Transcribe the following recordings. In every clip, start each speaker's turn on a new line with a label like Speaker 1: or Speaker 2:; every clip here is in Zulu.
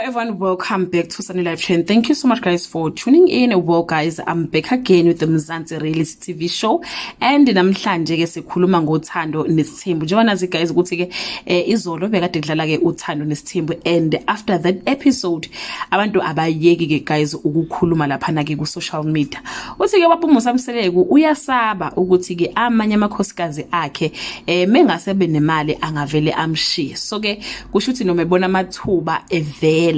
Speaker 1: everyone, welcome back to Sunny Live Chain. Thank you so much guys for tuning in. Well guys, I'm back again with the Mzansi Reality TV show, and namhlanje ke sikhuluma ngothando Nesthembu. Njengoba nazi guys ukuthi ke izolo bekade kudlala ke uthando Nesthembu, and after that episode abantu abayeki ke guys ukukhuluma lapha na ke ku social media. Uthi ke waphumusa Mseleku uyasaba ukuthi ke amanye amakhosikazi akhe mengasebe nemali angavele amshiye. So ke kusho ukuthi noma ebona amathuba evela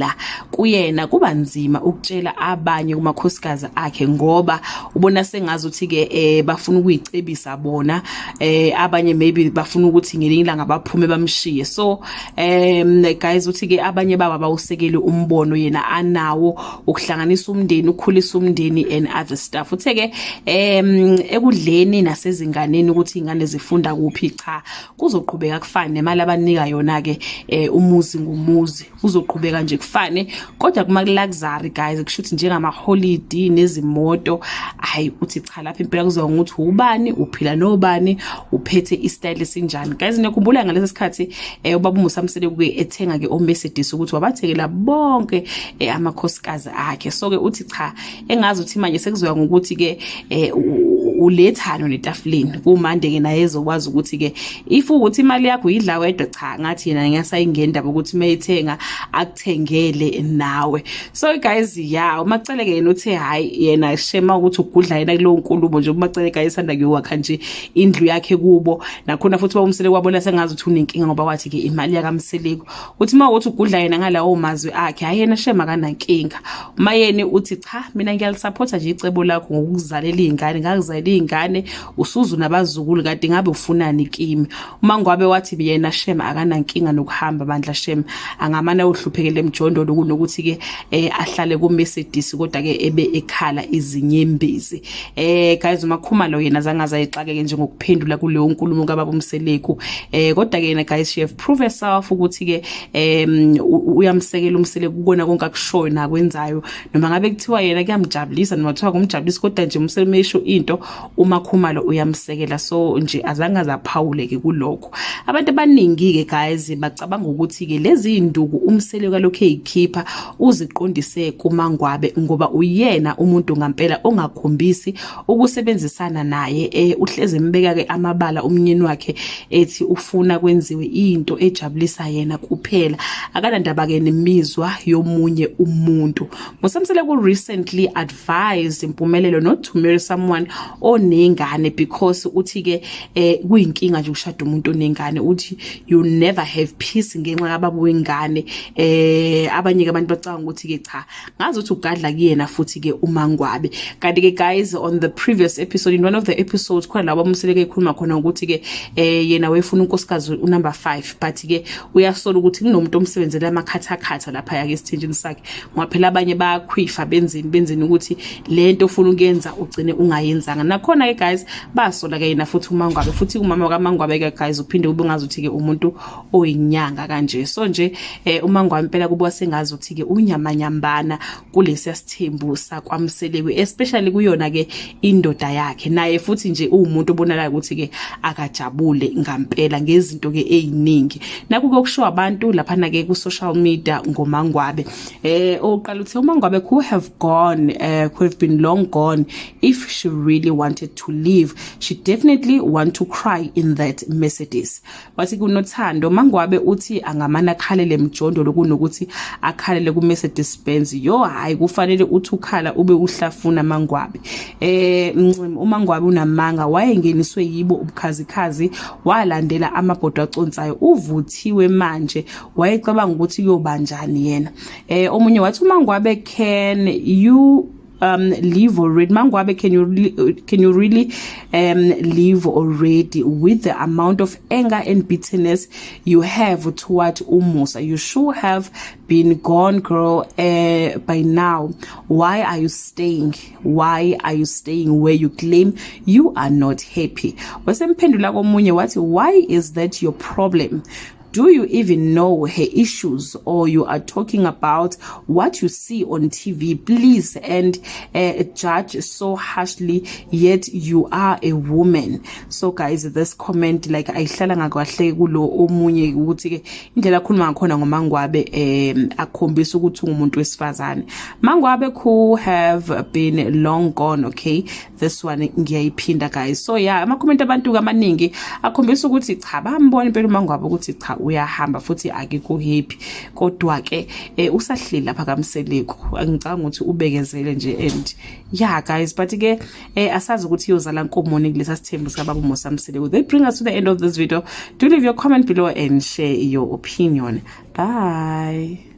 Speaker 1: kuyena kuba nzima ukutshela abanye kumakhosikazi akhe, ngoba ubona sengazi uthi ke bafuna ukuyicebisa bona, abanye maybe bafuna ukuthi ngelinye ilanga baphume bamshiye. So guys uthi ke abanye baba bawusekele umbono yena anawo ukuhlanganisa umndeni, ukukhulisa umndeni and other stuff. Uthe ke ekudleni nasezinganeni ukuthi ingane zifunda kuphi, cha kuzoqhubeka kufane nemali abanika yona ke umuzi ngumuzi uzoqhubeka nje kufane, kodwa kuma luxury guys kushuthi njengama holiday nezimoto, hayi uthi cha lapha impela kuzoba ukuthi ubani uphila nobani uphethe istyle esinjani. Guys nekhumbula ngalesi sikhathi ubaba uMusamsele ke ethenga ke oMercedes ukuthi wabathekela bonke amakhosikazi akhe. So ke uthi cha engazi uthi manje sekuzoya ngokuthi ke ulethano netafuleni kumande ke naye ezokwazi ukuthi ke if ukuthi imali yakho idla wedwa, cha ngathi yena ngiyasayingendaba ukuthi mayithenga akuthengele nawe. So guys umacele ke yena uthe hayi yena shema ukuthi ugudla yena kulowo nkulumo nje, umacele guys sanda ke wakha nje indlu yakhe kubo, nakhona futhi bawumsele kwabona sengazi ukuthi unenkinga ngoba wathi ke imali yakaMseleku uthi mawuthi ugudla yena ngalawo mazwi akhe, hayi yena shema kanankinga. Mayeni uthi cha mina ngiyalisupporta nje icebo lakho ngokuzalela izingane, ngakuzala ingane usuzu nabazukulu kade ngabe ufunani kimi. Mangwabe wathi yena shema akanankinga nokuhamba bandla shema angamana uhluphekele emjondolo kunokuthi ke ahlale ku Mercedes kodwa ke ebe ekhala izinyembezi. Guys umakhuma lo yena zangaza exake nje ngokuphendula kuleyo nkulumo kaBaba uMseleku, kodwa ke yena guys she have prove herself ukuthi ke uyamsekela uMseleku ukona konke akushoyo nakwenzayo, noma ngabe kuthiwa yena kuyamjabulisa noma kuthiwa kumjabulisa, kodwa nje uMseleku into umakhumalo uyamsekela. So nje azange zaphawule ke kulokho. Abantu abaningi ke guys bacabanga ukuthi ke lezi induku uMseleku lokho eyikhipha uziqondise kuMangwabe ngoba uyena umuntu ngampela ongakhombisi ukusebenzisana naye, uhleze mbeka ke amabala umnyeni wakhe ethi ufuna kwenziwe into ejabulisa yena kuphela, akanandaba ke nemizwa yomunye umuntu. Musamseleku recently advised Impumelelo not to marry someone onengane because uthi ke kuyinkinga nje ukushada umuntu onengane, uthi you never have peace ngenxa kababa wengane. Abanye ke abantu bacanga ukuthi ke cha ngazi ukuthi ugadla kuyena futhi ke uMangwabe. Kanti ke guys on the previous episode, in one of the episodes khona laba uMseleku ekhuluma khona ukuthi ke yena wayefuna unkosikazi number 5, but ke uyasola ukuthi kunomuntu omsebenzela amakhathakhatha lapha yake esithenjini sakhe, ngoba phela abanye bayakhwifa benzini ukuthi lento ufuna ukuyenza ugcine ungayenzanga. Nakhona ke guys basola ke yena futhi uMangwabe, futhi umama kaMangwabe ke guys uphinde ube ngazi ukuthi ke umuntu oyinyanga kanje. So nje uMangwabe impela kubuka sengazi ukuthi ke unyamanyambana kulesi Nesthembu sakwaMseleku, especially kuyona ke indoda yakhe, naye futhi nje umuntu obonakala ukuthi ke akajabule ngampela ngezinto ke eziningi. Naku kokusho abantu lapha na ke ku social media ngoMangwabe, oqala uthi uMangwabe could have been long gone if she really wanted to leave. She definitely want to cry in that Mercedes. Wathi kunothando Mangwabe uthi angamana khalele emjondolo kunokuthi akhalele ku Mercedes Benz. Yo hayi kufanele uthi ukhala ube uhlafuna Mangwabe. uMangwabe unamanga wayengeniswe yibo ubukhazikhazi, walandela amabhodo aconsayo, uvuthiwe manje wayecabanga ukuthi kuyobanjani yena. Omunye wathi uMangwabe can you leave already? Mangwabe, can you really leave already with the amount of anger and bitterness you have toward Umusa? You should have been gone, girl, by now. Why are you staying? Why are you staying where you claim you are not happy? Wasemphendula komunye wathi, why is that your problem? Do you even know her issues, or you are talking about what you see on TV? Please, and judge so harshly, yet you are a woman. So guys, this comment like ayihlala ngakwahle kulo omunye ukuthi ke indlela akhuluma ngakhona ngoMangwabe akhombisa ukuthi ungumuntu wesifazane. Mangwabe could have been long gone, okay? This one ngiyayiphinda guys. So yeah, ama comment abantu amaningi akhombisa ukuthi cha bambona impela uMangwabe ukuthi cha uyahamba futhi akekho happy, kodwa ke usahleli lapha kamseleko. Angicanga ukuthi ubekezele nje, and yeah guys, but ke asazi ukuthi yozala nkomoni kulesa sithembu sika baba uMosamseleko. They bring us to the end of this video. Do leave your comment below and share your opinion. Bye.